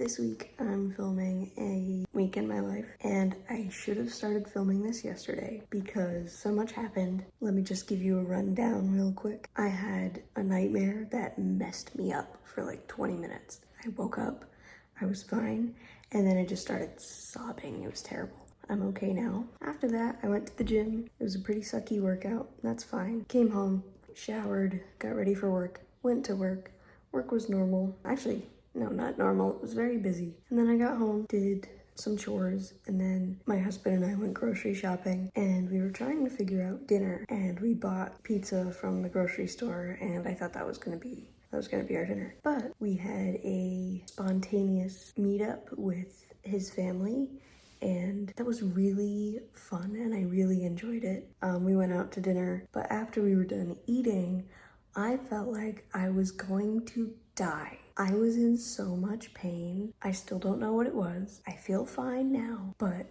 This week I'm filming a week in my life, and I should have started filming this yesterday because so much happened. Let me just give you a rundown real quick. I had a nightmare that messed me up for like 20 minutes. I woke up, I was fine, and then I just started sobbing. It was terrible. I'm okay now. After that, I went to the gym. It was a pretty sucky workout. That's fine. Came home, showered, got ready for work, went to work. Work was normal. Actually, no, not normal. It was very busy. And then I got home, did some chores, and then my husband and I went grocery shopping, and we were trying to figure out dinner, and we bought pizza from the grocery store, and I thought that was gonna be our dinner. But we had a spontaneous meetup with his family, and that was really fun, and I really enjoyed it. We went out to dinner, but after we were done eating, I felt like I was going to die. I was in so much pain. I still don't know what it was. I feel fine now, but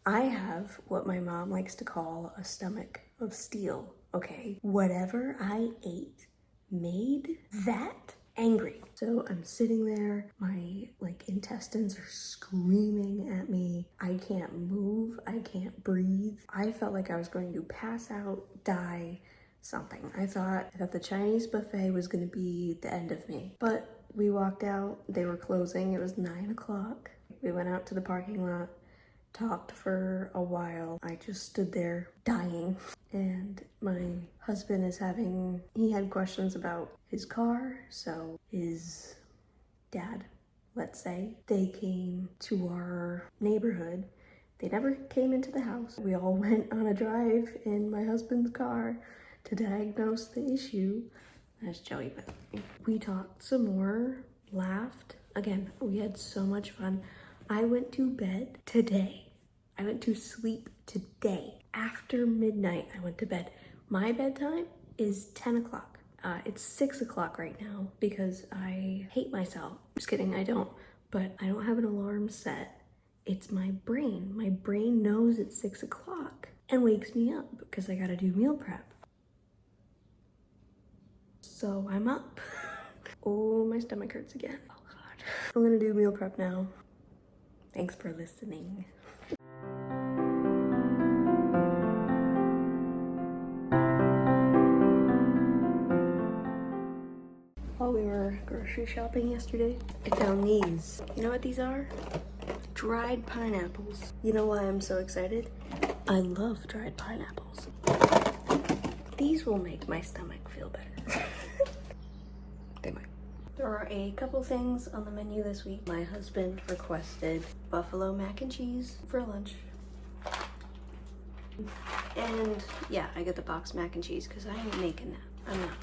I have what my mom likes to call a stomach of steel, okay? Whatever I ate made that angry. So I'm sitting there, my intestines are screaming at me. I can't move, I can't breathe. I felt like I was going to pass out, die, something. I thought the Chinese buffet was gonna be the end of me. But we walked out, they were closing, it was 9 o'clock. We went out to the parking lot, talked for a while. I just stood there dying. And my husband he had questions about his car, so his dad, let's say, they came to our neighborhood. They never came into the house. We all went on a drive in my husband's car to diagnose the issue. That's Joey, but we talked some more, laughed. Again, we had so much fun. I went to bed today. I went to sleep today. After midnight, I went to bed. My bedtime is 10 o'clock. It's 6 o'clock right now because I hate myself. Just kidding, I don't. But I don't have an alarm set. It's my brain. My brain knows it's 6 o'clock and wakes me up because I gotta do meal prep. So I'm up. Oh, my stomach hurts again. Oh God. I'm gonna do meal prep now. Thanks for listening. While we were grocery shopping yesterday, I found these. You know what these are? Dried pineapples. You know why I'm so excited? I love dried pineapples. These will make my stomach feel better. They might. There are a couple things on the menu this week. My husband requested buffalo mac and cheese for lunch. And yeah, I got the boxed mac and cheese because I ain't making that. I'm not.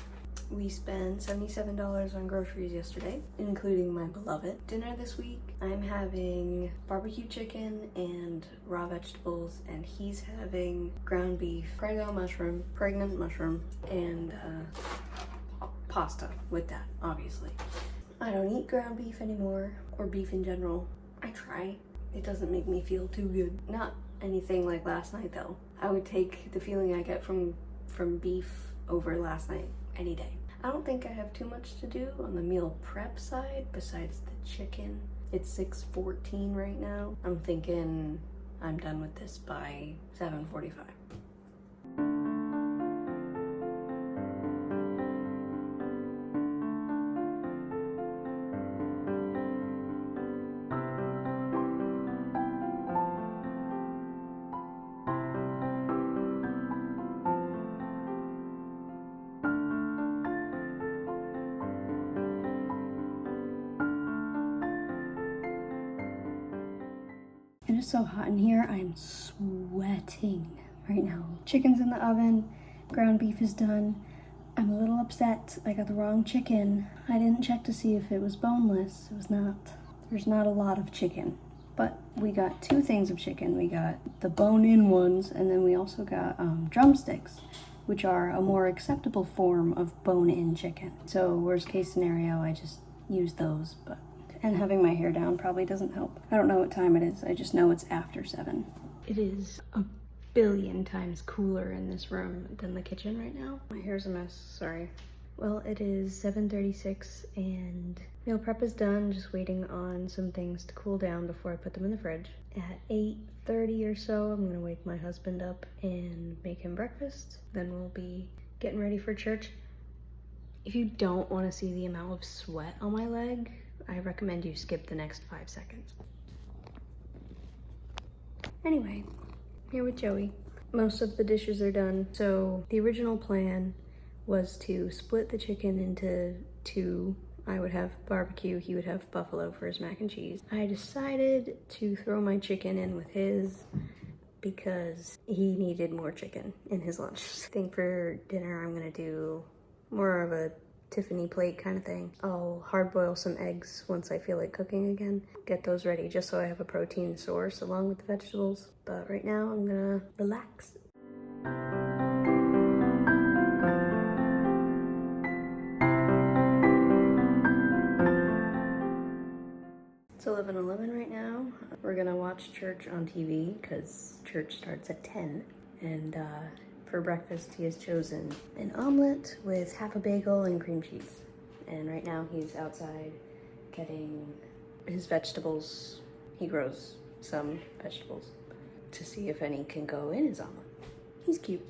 We spent $77 on groceries yesterday, including my beloved. Dinner this week, I'm having barbecue chicken and raw vegetables, and he's having ground beef, pregnant mushroom, and pasta with that, obviously. I don't eat ground beef anymore, or beef in general. I try. It doesn't make me feel too good. Not anything like last night though. I would take the feeling I get from beef over last night any day. I don't think I have too much to do on the meal prep side besides the chicken. It's 6:14 right now. I'm thinking I'm done with this by 7:45. It is so hot in here, I'm sweating right now. Chicken's in the oven, ground beef is done. I'm a little upset, I got the wrong chicken. I didn't check to see if it was boneless. It was not. There's not a lot of chicken, but we got 2 things of chicken. We got the bone-in ones, and then we also got drumsticks, which are a more acceptable form of bone-in chicken. So worst case scenario, I just use those, and having my hair down probably doesn't help. I don't know what time it is. I just know it's after 7. It is a billion times cooler in this room than the kitchen right now. My hair's a mess, sorry. Well, it is 7:36 and meal prep is done, just waiting on some things to cool down before I put them in the fridge. At 8:30 or so, I'm gonna wake my husband up and make him breakfast. Then we'll be getting ready for church. If you don't want to see the amount of sweat on my leg, I recommend you skip the next 5 seconds. Anyway, here with Joey. Most of the dishes are done. So the original plan was to split the chicken into two. I would have barbecue, he would have buffalo for his mac and cheese. I decided to throw my chicken in with his because he needed more chicken in his lunch. I think for dinner I'm gonna do more of a Tiffany plate kind of thing. I'll hard boil some eggs once I feel like cooking again. Get those ready just so I have a protein source along with the vegetables. But right now I'm gonna relax. It's 11:11 right now. We're gonna watch church on TV because church starts at 10. And for breakfast, he has chosen an omelet with half a bagel and cream cheese. And right now he's outside getting his vegetables. He grows some vegetables to see if any can go in his omelet. He's cute.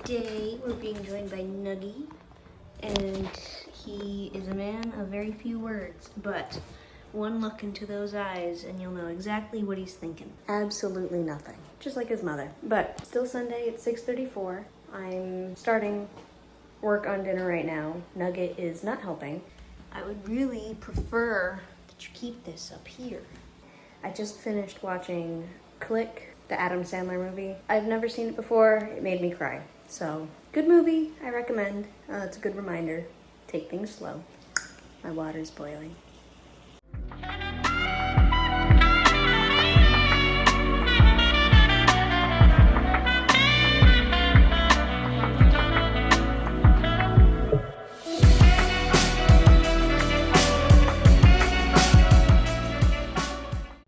Today we're being joined by Nuggie, and he is a man of very few words, but one look into those eyes and you'll know exactly what he's thinking. Absolutely nothing, just like his mother. But still Sunday at 6:34. I'm starting work on dinner right now. Nugget is not helping. I would really prefer that you keep this up here. I just finished watching Click, the Adam Sandler movie. I've never seen it before. It made me cry. So, good movie. I recommend. It's a good reminder. Take things slow. My water's boiling.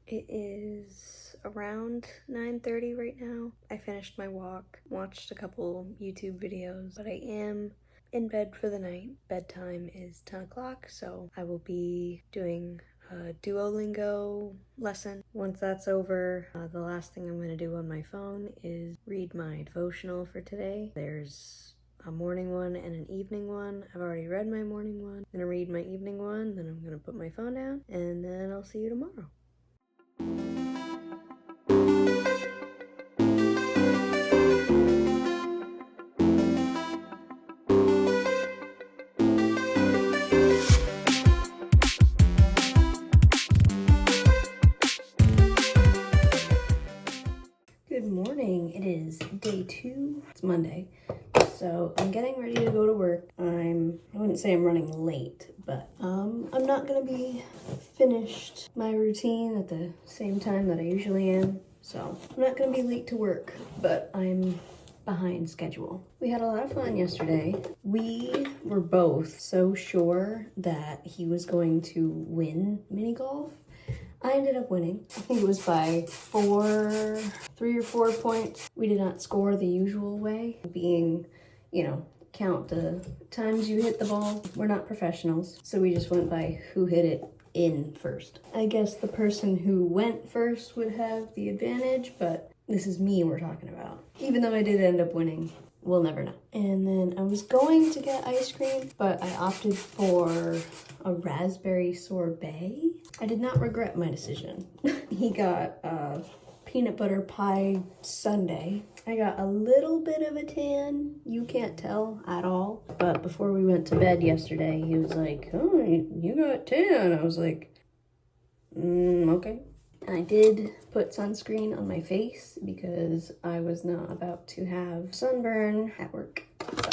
It is around 9:30 right now. I finished my walk, watched a couple YouTube videos, but I am in bed for the night. Bedtime is 10 o'clock, so I will be doing a Duolingo lesson. Once that's over, the last thing I'm going to do on my phone is read my devotional for today. There's a morning one and an evening one. I've already read my morning one. I'm going to read my evening one, then I'm going to put my phone down, and then I'll see you tomorrow. Good morning. It is day 2. It's Monday. So I'm getting ready to go to work. I wouldn't say I'm running late, but I'm not gonna be finished my routine at the same time that I usually am. So I'm not gonna be late to work, but I'm behind schedule. We had a lot of fun yesterday. We were both so sure that he was going to win mini golf. I ended up winning. I think it was by 3 or 4 points. We did not score the usual way, being, count the times you hit the ball. We're not professionals, so we just went by who hit it in first. I guess the person who went first would have the advantage, but this is me we're talking about. Even though I did end up winning, we'll never know. And then I was going to get ice cream, but I opted for a raspberry sorbet. I did not regret my decision. He got a peanut butter pie sundae. I got a little bit of a tan. You can't tell at all. But before we went to bed yesterday, he was like, oh, you got tan. I was like, okay. And I did put sunscreen on my face because I was not about to have sunburn at work.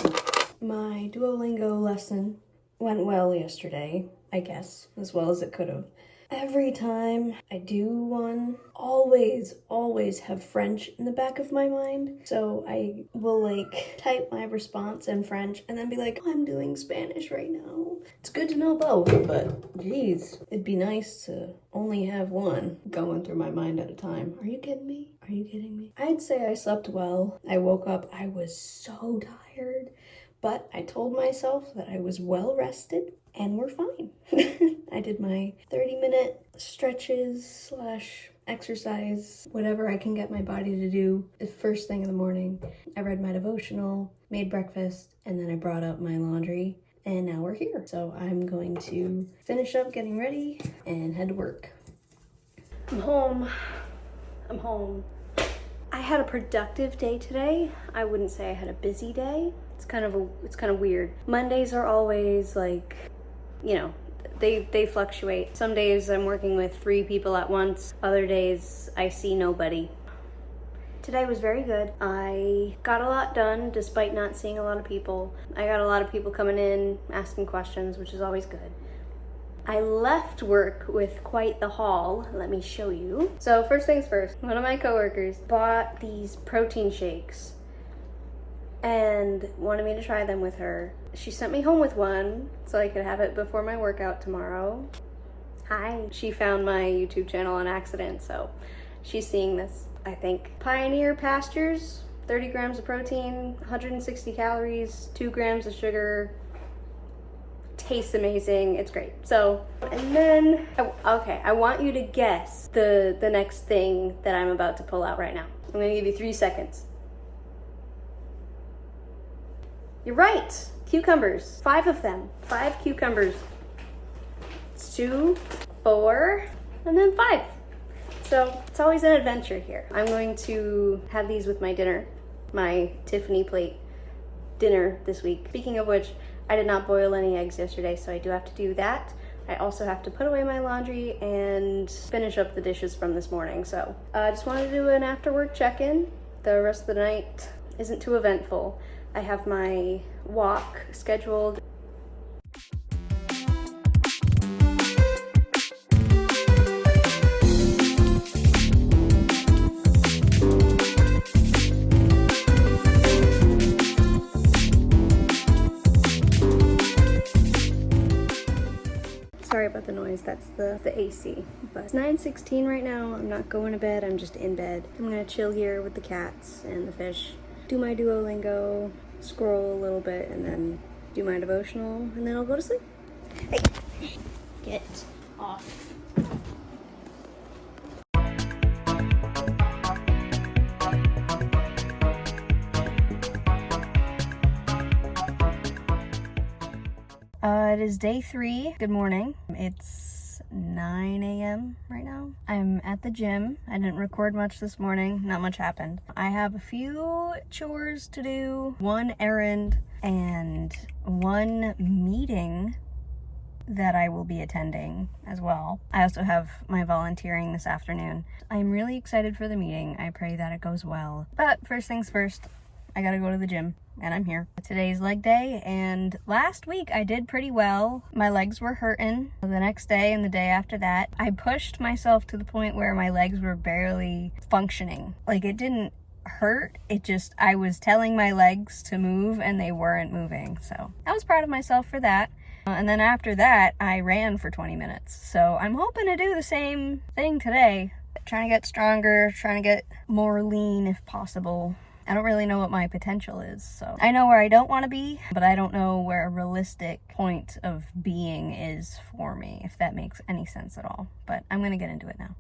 So my Duolingo lesson went well yesterday, I guess, as well as it could have. Every time I do one, always have French in the back of my mind. So I will like type my response in French and then be like, I'm doing Spanish right now. It's good to know both, but geez, it'd be nice to only have one going through my mind at a time. Are you kidding me? Are you kidding me? I'd say I slept well. I woke up, I was so tired, but I told myself that I was well rested and we're fine. I did my 30-minute stretches / exercise, whatever I can get my body to do the first thing in the morning. I read my devotional, made breakfast, and then I brought up my laundry, and now we're here. So I'm going to finish up getting ready and head to work. I'm home. I had a productive day today. I wouldn't say I had a busy day. It's kind of weird. Mondays are always like, you know, they fluctuate. Some days I'm working with 3 people at once. Other days I see nobody. Today was very good. I got a lot done despite not seeing a lot of people. I got a lot of people coming in, asking questions, which is always good. I left work with quite the haul. Let me show you. So first things first, one of my coworkers bought these protein shakes and wanted me to try them with her. She sent me home with one so I could have it before my workout tomorrow. Hi. She found my YouTube channel on accident, so she's seeing this, I think. Pioneer Pastures, 30 grams of protein, 160 calories, 2 grams of sugar. Tastes amazing, it's great. So, and then, okay, I want you to guess the next thing that I'm about to pull out right now. I'm gonna give you 3 seconds. You're right, cucumbers, 5 of them, 5 cucumbers. It's 2, 4, and then 5. So it's always an adventure here. I'm going to have these with my dinner, my Tiffany plate dinner this week. Speaking of which, I did not boil any eggs yesterday, so I do have to do that. I also have to put away my laundry and finish up the dishes from this morning. So I just wanted to do an after work check-in. The rest of the night isn't too eventful. I have my walk scheduled. Sorry about the noise, that's the AC. But it's 9:16 right now. I'm not going to bed, I'm just in bed. I'm gonna chill here with the cats and the fish, do my Duolingo, scroll a little bit, and then do my devotional, and then I'll go to sleep. Hey, get off. It is day 3. Good morning. It's 9 a.m. right now. I'm at the gym. I didn't record much this morning. Not much happened. I have a few chores to do, 1 errand, and 1 meeting that I will be attending as well. I also have my volunteering this afternoon. I'm really excited for the meeting. I pray that it goes well. But first things first, I gotta go to the gym, and I'm here. Today's leg day, and last week I did pretty well. My legs were hurting. The next day and the day after that, I pushed myself to the point where my legs were barely functioning. Like, it didn't hurt, it just, I was telling my legs to move and they weren't moving. So I was proud of myself for that. And then after that, I ran for 20 minutes. So I'm hoping to do the same thing today. Trying to get stronger, trying to get more lean if possible. I don't really know what my potential is. So I know where I don't want to be, but I don't know where a realistic point of being is for me, if that makes any sense at all. But I'm gonna get into it now.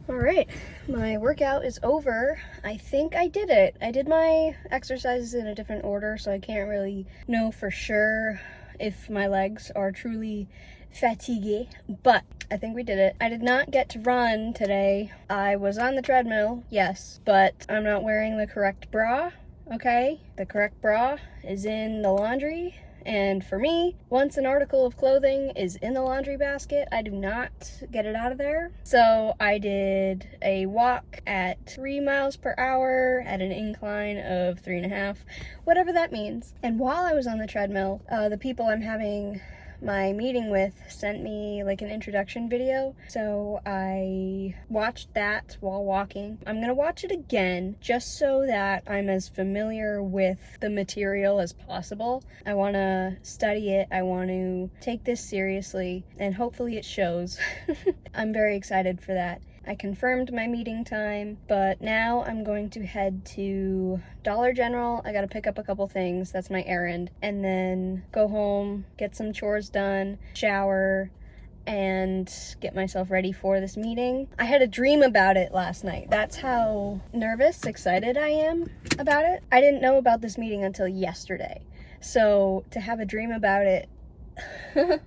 Alright, my workout is over. I think I did it. I did my exercises in a different order, so I can't really know for sure if my legs are truly fatigué, but I think we did it. I did not get to run today. I was on the treadmill, yes, but I'm not wearing the correct bra, okay? The correct bra is in the laundry. And for me, once an article of clothing is in the laundry basket, I do not get it out of there. So I did a walk at 3 miles per hour at an incline of 3.5, whatever that means. And while I was on the treadmill, the people I'm having my meeting with sent me like an introduction video, so I watched that while walking. I'm gonna watch it again just so that I'm as familiar with the material as possible. I want to study it, I want to take this seriously, and hopefully it shows. I'm very excited for that. I confirmed my meeting time, but now I'm going to head to Dollar General. I gotta pick up a couple things, that's my errand, and then go home, get some chores done, shower, and get myself ready for this meeting. I had a dream about it last night. That's how nervous, excited I am about it. I didn't know about this meeting until yesterday. So to have a dream about it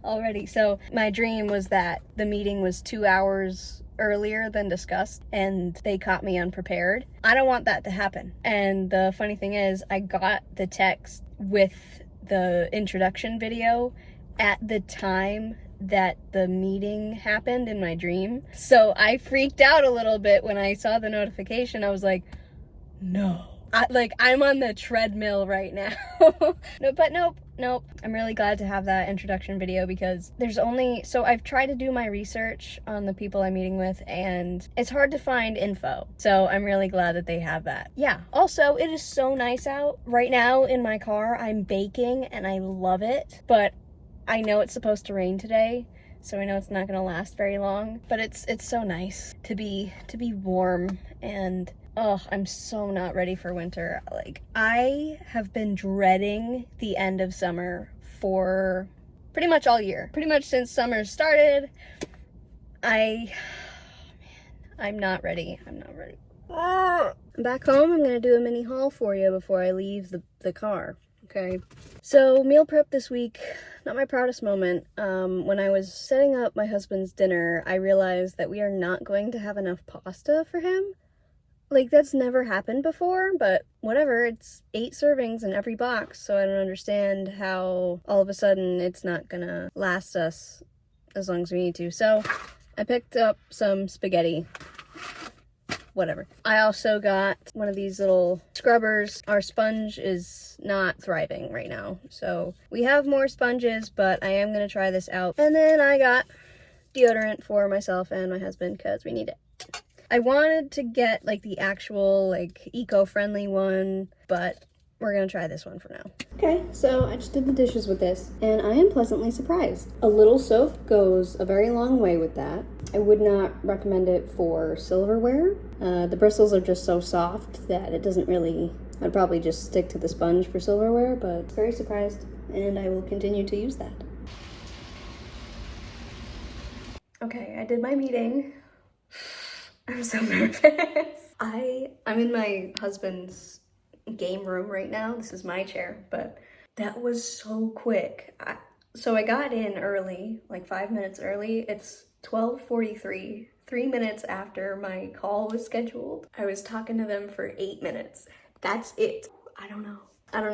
already. So my dream was that the meeting was 2 hours earlier than discussed and they caught me unprepared. I don't want that to happen. And the funny thing is, I got the text with the introduction video at the time that the meeting happened in my dream. So I freaked out a little bit when I saw the notification. I was like, no. I'm on the treadmill right now. No, but nope. I'm really glad to have that introduction video because so I've tried to do my research on the people I'm meeting with and it's hard to find info. So I'm really glad that they have that. Yeah. Also, it is so nice out right now in my car. I'm baking and I love it, but I know it's supposed to rain today. So I know it's not going to last very long, but it's so nice to be warm. And oh, I'm so not ready for winter. Like, I have been dreading the end of summer for pretty much all year. Pretty much since summer started. I'm not ready. I'm not ready. Back home, I'm gonna do a mini haul for you before I leave the car. Okay. So meal prep this week, not my proudest moment. When I was setting up my husband's dinner, I realized that we are not going to have enough pasta for him. Like, that's never happened before, but whatever, it's 8 servings in every box, so I don't understand how all of a sudden it's not gonna last us as long as we need to. So I picked up some spaghetti. Whatever. I also got one of these little scrubbers. Our sponge is not thriving right now, so we have more sponges, but I am gonna try this out. And then I got deodorant for myself and my husband because we need it. I wanted to get like the actual like eco-friendly one, but we're gonna try this one for now. Okay, so I just did the dishes with this and I am pleasantly surprised. A little soap goes a very long way with that. I would not recommend it for silverware. The bristles are just so soft that it doesn't really, I'd probably just stick to the sponge for silverware, but very surprised and I will continue to use that. Okay, I did my meeting. I'm so nervous. I'm in my husband's game room right now. This is my chair, but that was so quick. So I got in early, like 5 minutes early. It's 12:43 3 minutes after my call was scheduled, I was talking to them for 8 minutes. That's it. I don't know. All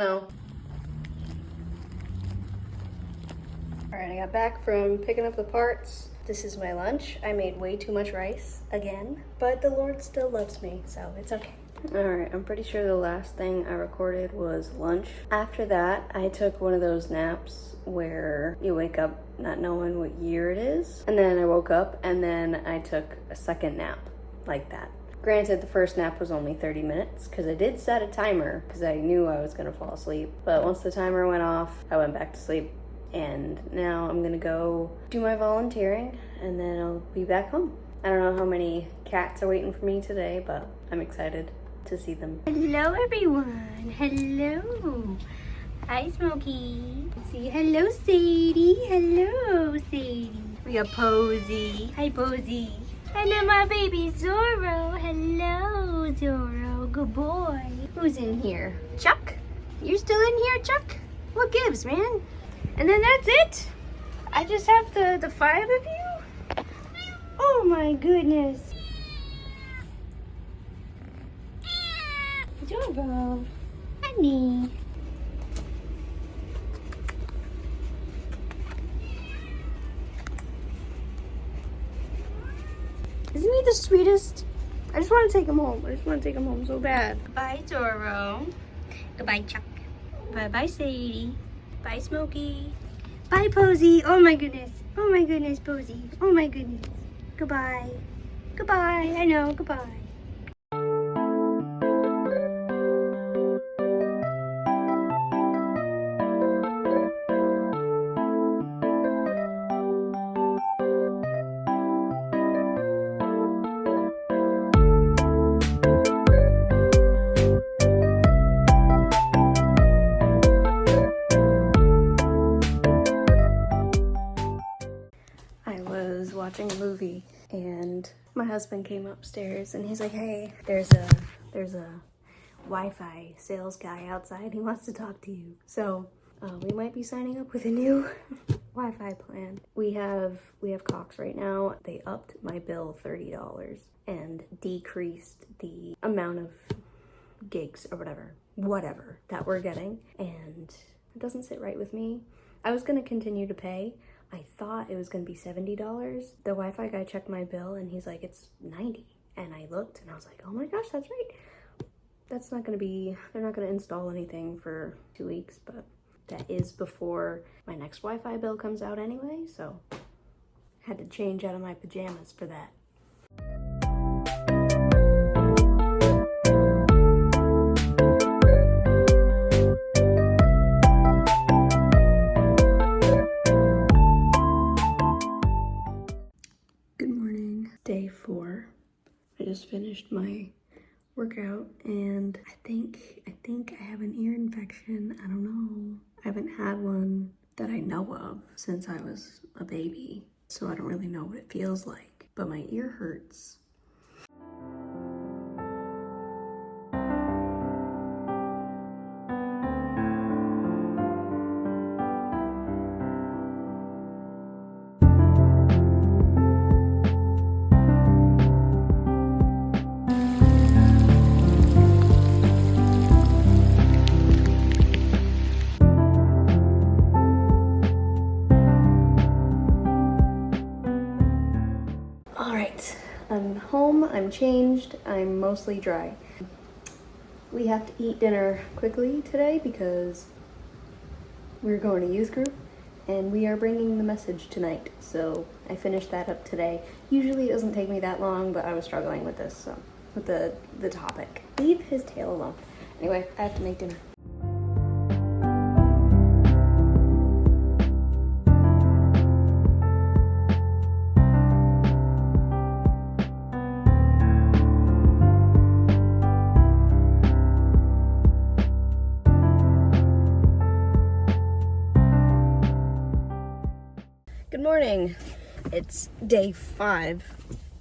right, I got back from picking up the parts. This is my lunch. I made way too much rice again, but the Lord still loves me, so it's okay. All right, I'm pretty sure the last thing I recorded was lunch. After that, I took one of those naps where you wake up not knowing what year it is. And then I woke up and then I took a second nap like that. Granted, the first nap was only 30 minutes because I did set a timer because I knew I was gonna fall asleep. But once the timer went off, I went back to sleep. And now I'm gonna go do my volunteering and then I'll be back home. I don't know how many cats are waiting for me today, but I'm excited to see them. Hello everyone. Hello. Hi Smokey. Say hello Sadie. Hello Sadie. We got Posy. Hi Posy. And then my baby Zorro. Hello Zorro. Good boy. Who's in here? Chuck? You're still in here, Chuck? What gives, man? And then that's it. I just have the 5 of you. Oh my goodness. Zorro. Honey. Isn't he the sweetest? I just want to take him home. I just want to take him home so bad. Goodbye, Zorro. Goodbye, Chuck. Bye-bye, Sadie. Bye, Smokey. Bye, Posy. Oh my goodness. Oh my goodness, Posy. Oh my goodness. Goodbye. Goodbye. I know. Goodbye. I was watching a movie and my husband came upstairs and he's like, hey, there's a Wi-Fi sales guy outside. He wants to talk to you. So we might be signing up with a new Wi-Fi plan. We have Cox right now. They upped my bill $30 and decreased the amount of gigs or whatever that we're getting. And it doesn't sit right with me. I was gonna continue to pay. I thought it was gonna be $70. The Wi-Fi guy checked my bill and he's like, it's 90. And I looked and I was like, oh my gosh, that's right. That's not gonna be, they're not gonna install anything for 2 weeks, but that is before my next Wi-Fi bill comes out anyway, so had to change out of my pajamas for that. Good morning, day 4. I just finished my workout and I think I have an ear infection. I don't know. I haven't had one that I know of since I was a baby, so I don't really know what it feels like, but my ear hurts. I'm home, I'm changed, I'm mostly dry. We have to eat dinner quickly today because we're going to youth group and we are bringing the message tonight. So I finished that up today. Usually it doesn't take me that long, but I was struggling with this, so with the topic. Leave his tail alone. Anyway, I have to make dinner. Good morning. It's day 5.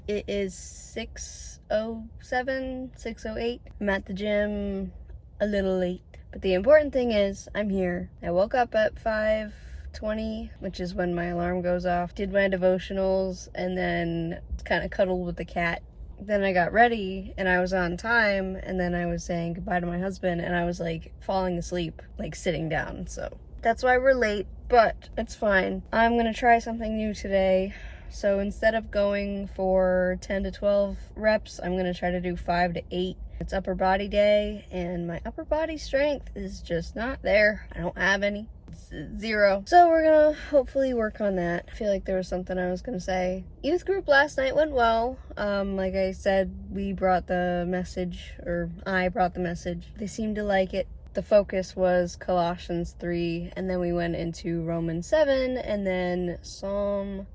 It is 6:07, 6:08. I'm at the gym a little late. But the important thing is I'm here. I woke up at 5 12:20, which is when my alarm goes off. Did my devotionals and then kind of cuddled with the cat. Then I got ready and I was on time, and then I was saying goodbye to my husband and I was like falling asleep, like sitting down. So that's why we're late, but it's fine. I'm gonna try something new today. So instead of going for 10 to 12 reps, I'm gonna try to do 5 to 8. It's upper body day and my upper body strength is just not there. I don't have any. It's 0. So we're gonna hopefully work on that. I feel like there was something I was gonna say. Youth group last night went well. Like I said, we brought the message, or I brought the message. They seemed to like it. The focus was Colossians 3, and then we went into Romans 7, and then Psalm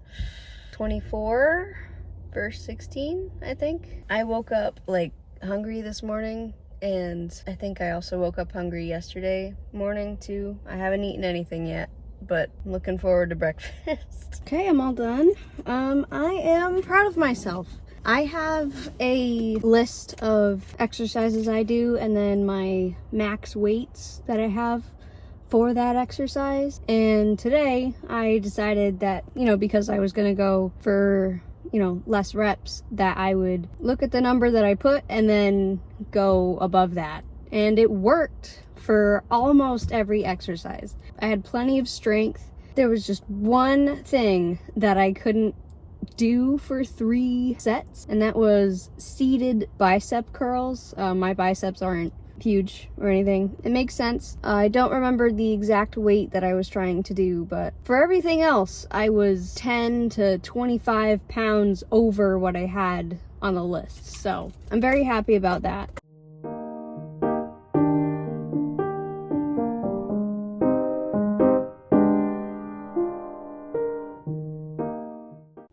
24, verse 16, I think. I woke up like hungry this morning, and I think I also woke up hungry yesterday morning too. I haven't eaten anything yet, but I'm looking forward to breakfast. Okay, I'm all done. I am proud of myself. I have a list of exercises I do and then my max weights that I have for that exercise. And today I decided that, because I was gonna go for, less reps, that I would look at the number that I put and then go above that. And it worked for almost every exercise. I had plenty of strength. There was just one thing that I couldn't do for 3 sets, and that was seated bicep curls. My biceps aren't huge or anything. It makes sense. I don't remember the exact weight that I was trying to do, but for everything else, I was 10 to 25 pounds over what I had on the list. So I'm very happy about that.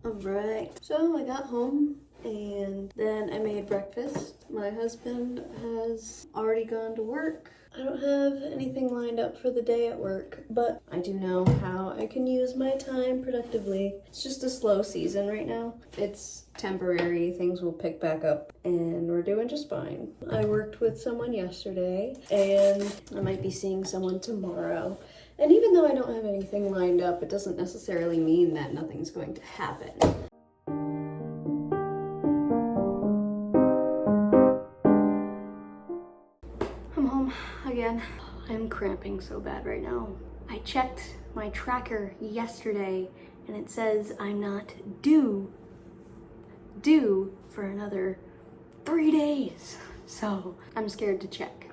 Alright, so I got home and then I made breakfast. My husband has already gone to work. I don't have anything lined up for the day at work, but I do know how I can use my time productively. It's just a slow season right now. It's temporary, things will pick back up, and we're doing just fine. I worked with someone yesterday, and I might be seeing someone tomorrow. And even though I don't have anything lined up, it doesn't necessarily mean that nothing's going to happen. I'm home again. I'm cramping so bad right now. I checked my tracker yesterday and it says I'm not due for another 3 days. So I'm scared to check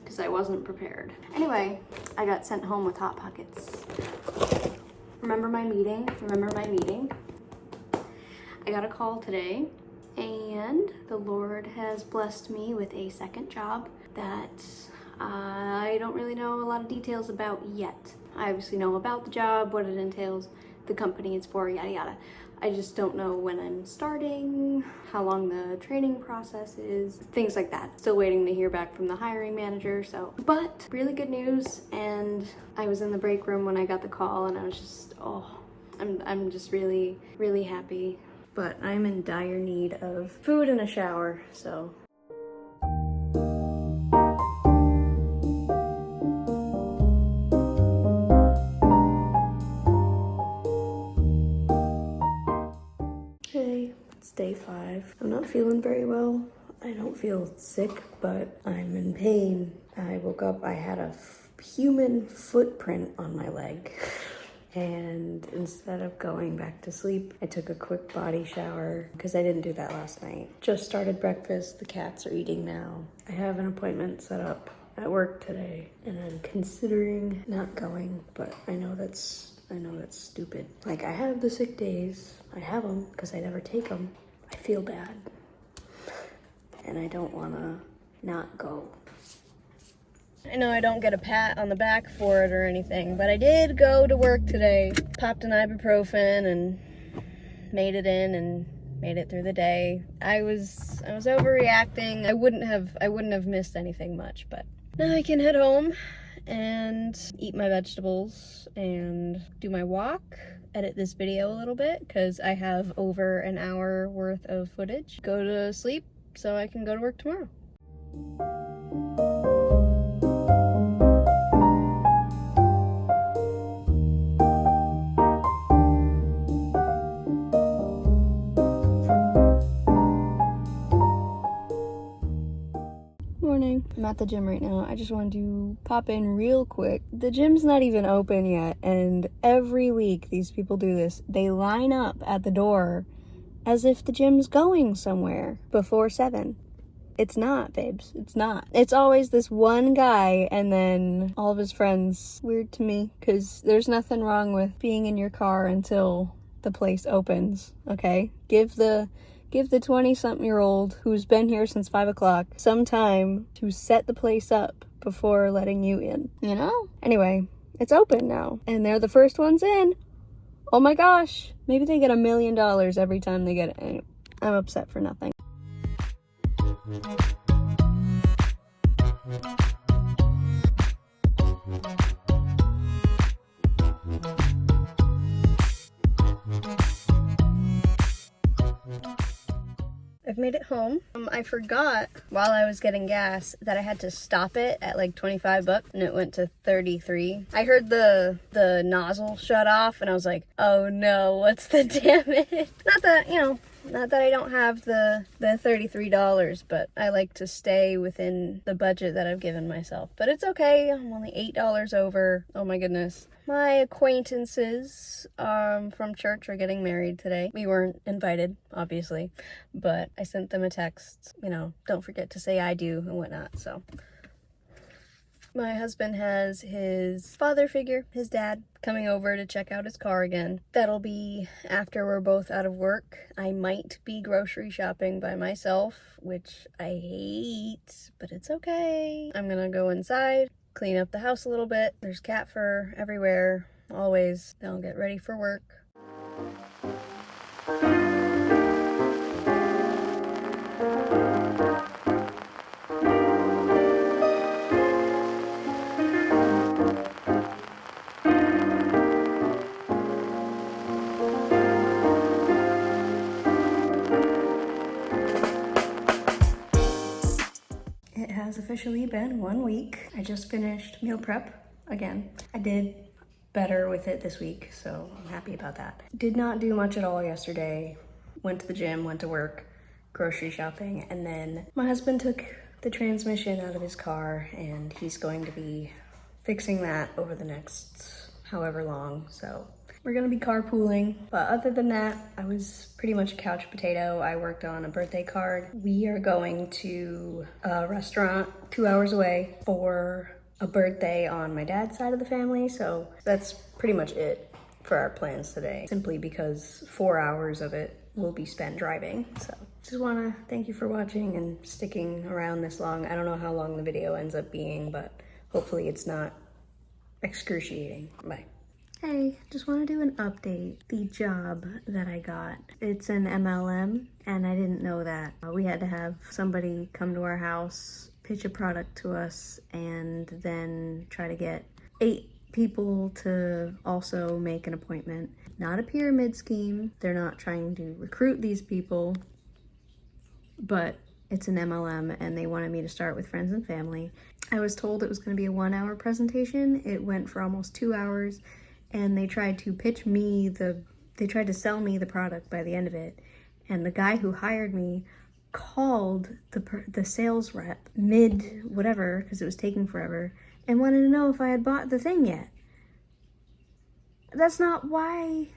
because I wasn't prepared. Anyway, I got sent home with Hot Pockets. Remember my meeting? I got a call today, and the Lord has blessed me with a second job that I don't really know a lot of details about yet. I obviously know about the job, what it entails, the company it's for, yada yada. I just don't know when I'm starting, how long the training process is, things like that. Still waiting to hear back from the hiring manager, but really good news. And I was in the break room when I got the call and I was just, I'm just really, really happy. But I'm in dire need of food and a shower, so. Okay, it's day 5. I'm not feeling very well. I don't feel sick, but I'm in pain. I woke up, I had a human footprint on my leg. And instead of going back to sleep, I took a quick body shower because I didn't do that last night. Just started breakfast. The cats are eating now. I have an appointment set up at work today, and I'm considering not going, but I know that's stupid. Like, I have the sick days. I have them because I never take them. I feel bad, and I don't want to not go. I know I don't get a pat on the back for it or anything, but I did go to work today. Popped an ibuprofen and made it in and made it through the day. I was overreacting. I wouldn't have missed anything much, but now I can head home and eat my vegetables and do my walk, edit this video a little bit because I have over an hour worth of footage. Go to sleep so I can go to work tomorrow. I'm at the gym right now. I just wanted to pop in real quick. The gym's not even open yet, and every week these people do this. They line up at the door as if the gym's going somewhere before 7. It's not, babes. It's not. It's always this one guy and then all of his friends. Weird to me, because there's nothing wrong with being in your car until the place opens, okay? Give the 20-something-year-old who's been here since 5 o'clock some time to set the place up before letting you in, you know? Anyway, it's open now, and they're the first ones in. Oh my gosh, maybe they get $1 million every time they get it. Anyway, I'm upset for nothing. I've made it home. I forgot while I was getting gas that I had to stop it at like $25 and it went to 33. I heard the nozzle shut off and I was like, oh no, what's the damage? Not that I don't have the $33, but I like to stay within the budget that I've given myself. But it's okay, I'm only $8 over. Oh my goodness. My acquaintances from church are getting married today. We weren't invited, obviously, but I sent them a text, don't forget to say I do and whatnot, so. My husband has his father figure, his dad, coming over to check out his car again. That'll be after we're both out of work. I might be grocery shopping by myself, which I hate, but it's okay. I'm gonna go inside, clean up the house a little bit. There's cat fur everywhere, always. Then I'll get ready for work. It has officially been 1 week. I just finished meal prep again. I did better with it this week, so I'm happy about that. Did not do much at all yesterday. Went to the gym, went to work, grocery shopping, and then my husband took the transmission out of his car and he's going to be fixing that over the next however long, so we're gonna be carpooling. But other than that, I was pretty much a couch potato. I worked on a birthday card. We are going to a restaurant 2 hours away for a birthday on my dad's side of the family, so that's pretty much it for our plans today, simply because 4 hours of it will be spent driving. So just wanna thank you for watching and sticking around this long. I don't know how long the video ends up being, but hopefully it's not excruciating. Bye. Hey, just want to do an update. The job that I got, it's an MLM, and I didn't know that. We had to have somebody come to our house, pitch a product to us, and then try to get 8 people to also make an appointment. Not a pyramid scheme. They're not trying to recruit these people, but it's an MLM, and they wanted me to start with friends and family. I was told it was going to be a 1-hour presentation. It went for almost 2 hours. And they tried to pitch me they tried to sell me the product by the end of it. And the guy who hired me called the sales rep mid whatever, because it was taking forever, and wanted to know if I had bought the thing yet. That's not why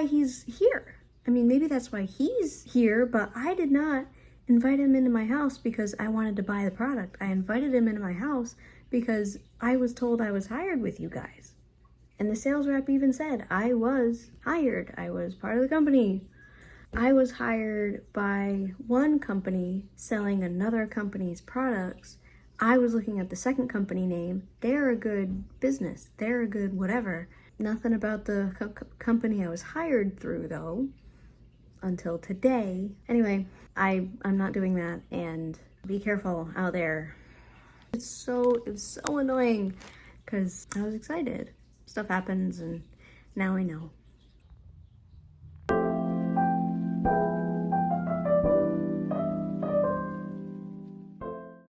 he's here. I mean, maybe that's why he's here, but I did not invite him into my house because I wanted to buy the product. I invited him into my house because I was told I was hired with you guys. And the sales rep even said, I was hired. I was part of the company. I was hired by one company selling another company's products. I was looking at the second company name. They're a good business. They're a good whatever. Nothing about the company I was hired through, though, until today. Anyway, I'm not doing that, and be careful out there. It was so annoying because I was excited. Stuff happens, and now I know.